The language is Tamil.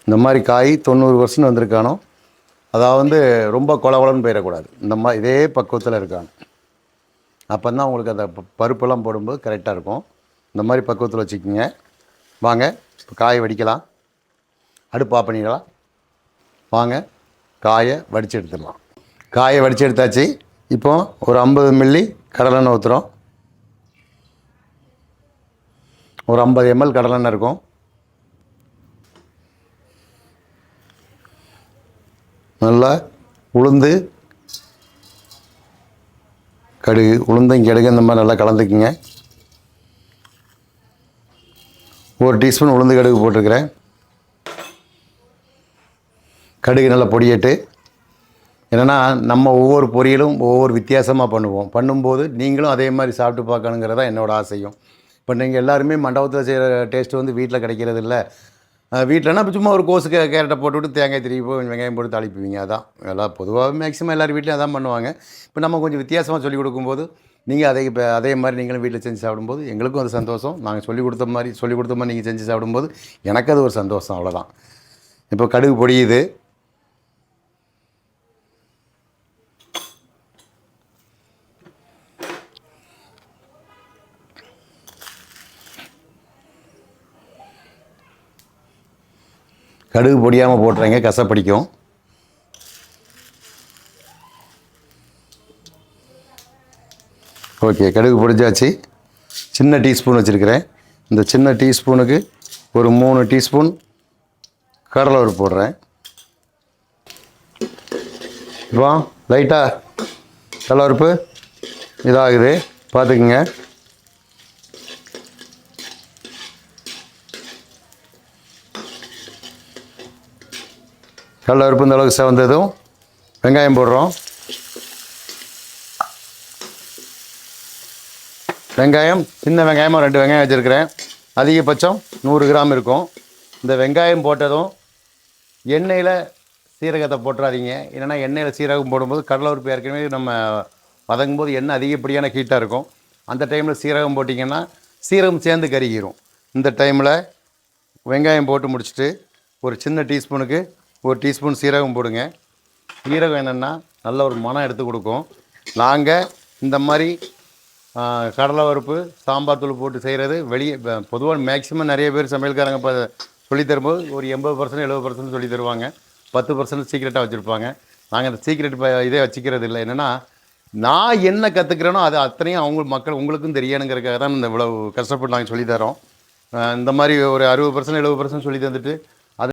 இந்த மாதிரி காய் 90% வந்திருக்கானோ, அதாவது ரொம்ப கொலன்னு போயிடக்கூடாது. இந்த மாதிரி இதே பக்குவத்தில் இருக்காங்க. அப்போ தான் உங்களுக்கு அந்த பருப்பெல்லாம் போடும்போது கரெக்டாக இருக்கும். இந்த மாதிரி பக்குவத்தில் வச்சுக்கோங்க. வாங்க இப்போ காயை வடிக்கலாம். அடுப்பு ஆஃப் பண்ணிடலாம். வாங்க காயை வடித்து எடுத்துடலாம். காயை வடித்து எடுத்தாச்சு. இப்போ ஒரு 50 மில்லி கடலெண்ணெய் ஊற்றுறோம். ஒரு 50 ml கடலெண்ணெய் இருக்கும். நல்லா உளுந்து கடுகு, உளுந்தும் கடுகு இந்த மாதிரி நல்லா கலந்துக்குங்க. 1 டீஸ்பூன் உளுந்து கடுகு போட்டிருக்கிறேன். கடுகு நல்லா பொடியேட்டு. என்னென்னா நம்ம ஒவ்வொரு பொரியலும் ஒவ்வொரு வித்தியாசமாக பண்ணும்போது நீங்களும் அதே மாதிரி சாப்பிட்டு பார்க்கணுங்கிறதான் என்னோடய ஆசையும். இப்போ நீங்கள் எல்லாருமே மண்டபத்தில் செய்கிற டேஸ்ட்டு வீட்டில் கிடைக்கிறது இல்லை. வீட்டிலனா சும்மா ஒரு கோஸுக்கு கேரட்டை போட்டுவிட்டு தேங்காய் திருப்பி வெங்காயம் போட்டு தாளிப்புவீங்க. அதான் எல்லாம் பொதுவாக மேக்ஸிமம் எல்லார் வீட்லையும் அதான் பண்ணுவாங்க. இப்போ நம்ம கொஞ்சம் வித்தியாசமாக சொல்லிக் கொடுக்கும்போது நீங்கள் அதே மாதிரி நீங்களும் வீட்டில் செஞ்சு சாப்பிடும்போது எங்களுக்கும் அது சந்தோஷம். நாங்கள் சொல்லிக் கொடுத்த மாதிரி நீங்கள் செஞ்சு சாப்பிடும்போது எனக்கு அது ஒரு சந்தோஷம். அவ்வளோதான். இப்போ கடுகு பொடியுது. கடுகு பொடியாமல் போட்டுறேங்க, கசப்படிக்கும். ஓகே, கடுகு பொடிச்சாச்சு. சின்ன டீஸ்பூன் வச்சுருக்கிறேன். இந்த சின்ன டீஸ்பூனுக்கு ஒரு 3 டீஸ்பூன் கடலை பருப்பு போடுறேன். இப்போ லைட்டாக கடலை பருப்பு இதாகுது, பார்த்துக்குங்க. கடலை பருப்பு இந்த அளவுக்கு செவந்ததும் வெங்காயம் போடுறோம். வெங்காயம் சின்ன வெங்காயமாக 2 வெங்காயம் வச்சுருக்கிறேன். அதிகபட்சம் 100 கிராம் இருக்கும். இந்த வெங்காயம் போட்டதும் எண்ணெயில் சீரகத்தை போட்டுறாதீங்க. என்னென்னா எண்ணெயில் சீரகம் போடும்போது கடலை பருப்பு ஏற்கனவே நம்ம வதங்கும் போது எண்ணெய் அதிகப்படியான ஹீட்டாக இருக்கும். அந்த டைமில் சீரகம் போட்டிங்கன்னா சீரகம் சேர்ந்து கருகிரும். இந்த டைமில் வெங்காயம் போட்டு முடிச்சுட்டு ஒரு சின்ன டீஸ்பூனுக்கு 1 டீஸ்பூன் சீரகம் போடுங்க. சீரகம் என்னென்னா நல்ல ஒரு மனம் எடுத்து கொடுக்கும். நாங்கள் இந்த மாதிரி கடலை பருப்பு சாம்பார் தூள் போட்டு செய்கிறது வெளியே பொதுவாக மேக்ஸிமம் நிறைய பேர் சமையல்காரங்க இப்போ சொல்லி தரும்போது ஒரு 80% 70% சொல்லி தருவாங்க. 10% சீக்ரெட்டாக வச்சுருப்பாங்க. நாங்கள் அந்த சீக்ரெட் இதே வச்சுக்கிறது இல்லை. என்னென்னா நான் என்ன கற்றுக்கிறேனோ அது அத்தனையும் உங்களுக்கும் தெரியணுங்கிறதுக்காக தான் இந்த இவ்வளோ கஷ்டப்பட்டு நாங்கள் சொல்லித்தரோம். இந்த மாதிரி ஒரு 60% 70% சொல்லி தந்துட்டு